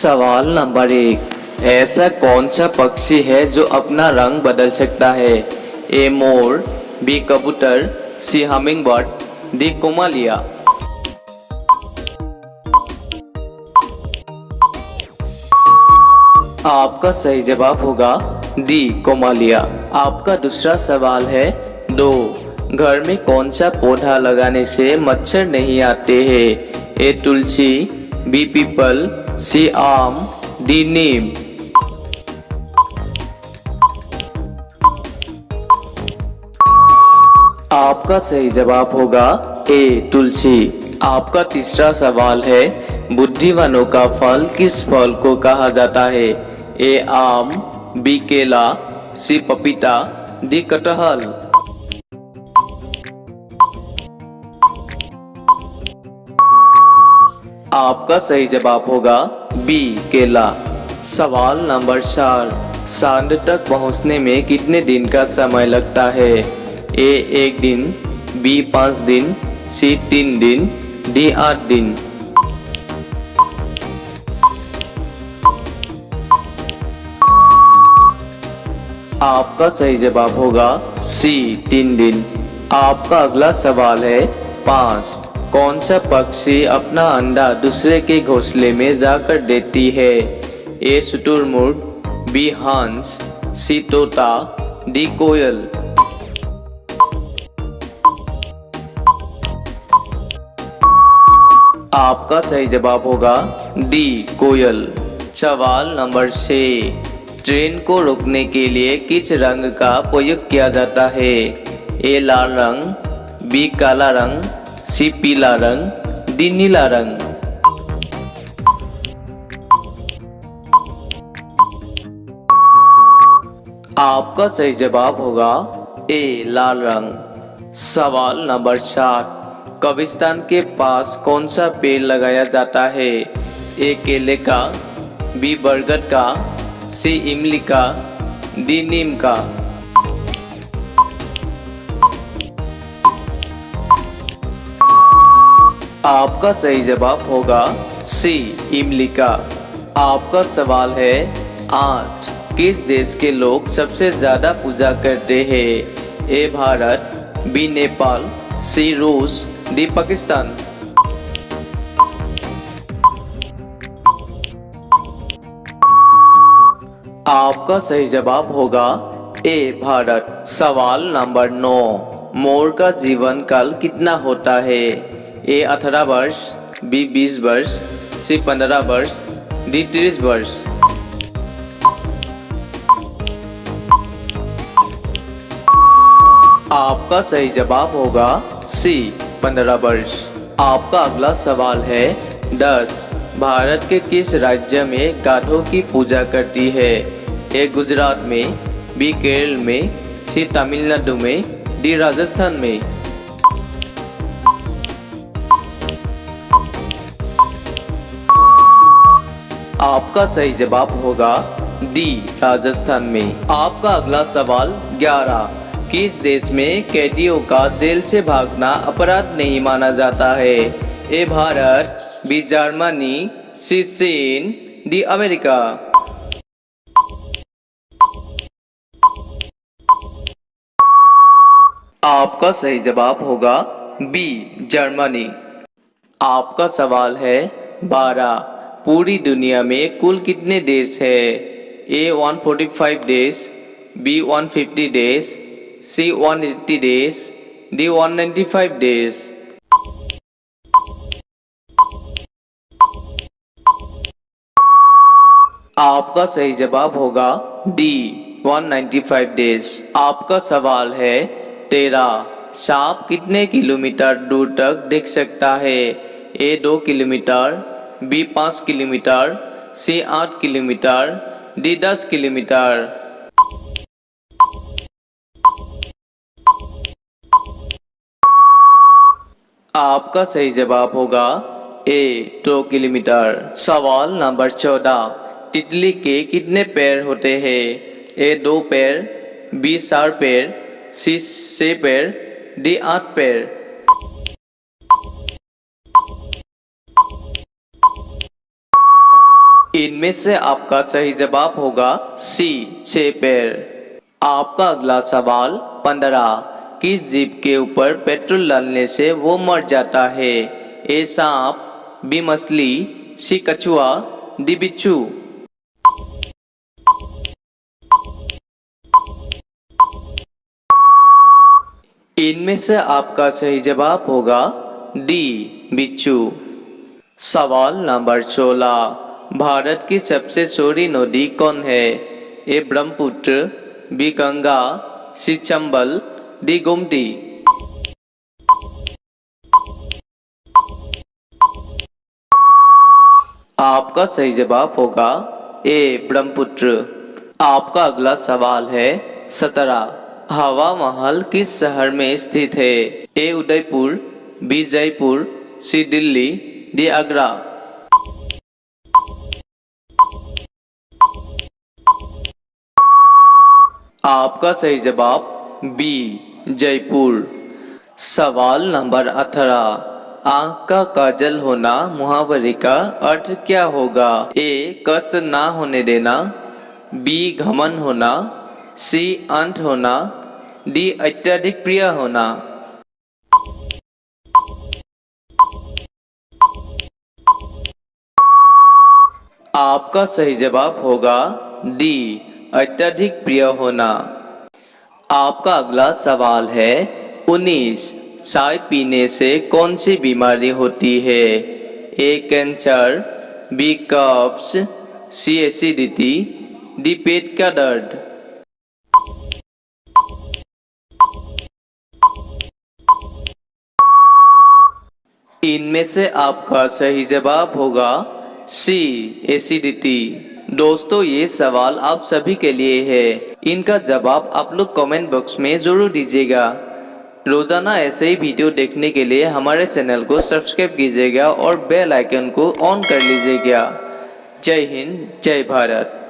सवाल नंबर 1। ऐसा कौन सा पक्षी है जो अपना रंग बदल सकता है? ए मोर, बी कबूतर, सी हमिंगबर्ड, डी कोमालिया। आपका सही जवाब होगा डी कोमालिया। आपका दूसरा सवाल है 2। घर में कौन सा पौधा लगाने से मच्छर नहीं आते हैं? ए तुलसी, बी पीपल, सी आम, डी नीम। आपका सही जवाब होगा ए तुलसी। आपका तीसरा सवाल है बुद्धिमानों का फल किस फल को कहा जाता है? ए आम, बी केला, सी पपीता, डी कटहल। आपका सही जवाब होगा बी केला। सवाल नंबर 4। चांद तक पहुंचने में कितने दिन का समय लगता है? ए 1 दिन, बी 5 दिन, सी 3 दिन, डी 8 दिन। आपका सही जवाब होगा सी 3 दिन। आपका अगला सवाल है 5। कौन सा पक्षी अपना अंडा दूसरे के घोंसले में जाकर देती है? ए शुतुरमुर्ग, बी हंस, सी तोता, डी कोयल। आपका सही जवाब होगा डी कोयल। सवाल नंबर 6। ट्रेन को रोकने के लिए किस रंग का प्रयोग किया जाता है? ए लाल रंग, बी काला रंग, सी पीला रंग, डी नीला रंग। आपका सही जवाब होगा ए लाल रंग। सवाल नंबर 7। कब्रिस्तान के पास कौन सा पेड़ लगाया जाता है? ए केले का, बी बरगद का, सी इमली का, डी नीम का। आपका सही जवाब होगा सी इमली का। आपका सवाल है 8। किस देश के लोग सबसे ज्यादा पूजा करते हैं? ए भारत, बी नेपाल, सी रूस, डी पाकिस्तान। आपका सही जवाब होगा ए भारत। सवाल नंबर 9। मोर का जीवन काल कितना होता है? ए 18 वर्ष, बी 20 वर्ष, सी 15 वर्ष, डी 30 वर्ष। आपका सही जवाब होगा सी 15 वर्ष। आपका अगला सवाल है 10। भारत के किस राज्य में गाधों की पूजा करती है? ए गुजरात में, बी केरल में, सी तमिलनाडु में, डी राजस्थान में। आपका सही जवाब होगा डी राजस्थान में। आपका अगला सवाल 11। किस देश में कैदियों का जेल से भागना अपराध नहीं माना जाता है? ए भारत, बी जर्मनी, सी चीन, डी अमेरिका। आपका सही जवाब होगा बी जर्मनी। आपका सवाल है 12। पूरी दुनिया में कुल कितने देश है? ए 145 देश, बी 150 देश, सी 180 देश, डी 195 देश। आपका सही जवाब होगा डी 195 देश। आपका सवाल है 13। सांप कितने किलोमीटर दूर तक दिख सकता है? ए 2 किलोमीटर, बी 5 किलोमीटर, सी 8 किलोमीटर, डी 10 किलोमीटर। आपका सही जवाब होगा ए 2 किलोमीटर। सवाल नंबर 14। तितली के कितने पैर होते हैं? ए 2 पैर, बी 4 पैर, सी 6 पैर, डी 8 पैर। इनमें से आपका सही जवाब होगा सी 6 पैर। आपका अगला सवाल 15। किस जीव के ऊपर पेट्रोल डालने से वो मर जाता है? ए सांप, बी मछली, सी कछुआ, डी बिच्छू। इनमें से आपका सही जवाब होगा डी बिच्छू। सवाल नंबर 16। भारत की सबसे चौड़ी नदी कौन है? ए ब्रह्मपुत्र, बी गंगा, सी चंबल, डी गोमती। आपका सही जवाब होगा ए ब्रह्मपुत्र। आपका अगला सवाल है 17। हवा महल किस शहर में स्थित है? ए उदयपुर, बी जयपुर, सी दिल्ली, डी आगरा। आपका सही जवाब बी जयपुर। सवाल नंबर 18। आंख का काजल होना मुहावरे का अर्थ क्या होगा? ए कष्ट ना होने देना, बी घमंड होना, सी अंत होना, डी अत्यधिक प्रिय होना। आपका सही जवाब होगा डी अत्यधिक प्रिय होना। आपका अगला सवाल है 19। चाय पीने से कौन सी बीमारी होती है? ए कैंसर, बी कब्ज, सी एसिडिटी, डी पेट का दर्द। इनमें से आपका सही जवाब होगा सी एसिडिटी। दोस्तों, ये सवाल आप सभी के लिए है। इनका जवाब आप लोग कमेंट बॉक्स में जरूर दीजिएगा। रोजाना ऐसे ही वीडियो देखने के लिए हमारे चैनल को सब्सक्राइब कीजिएगा और बेल आइकन को ऑन कर लीजिएगा। जय हिंद, जय भारत।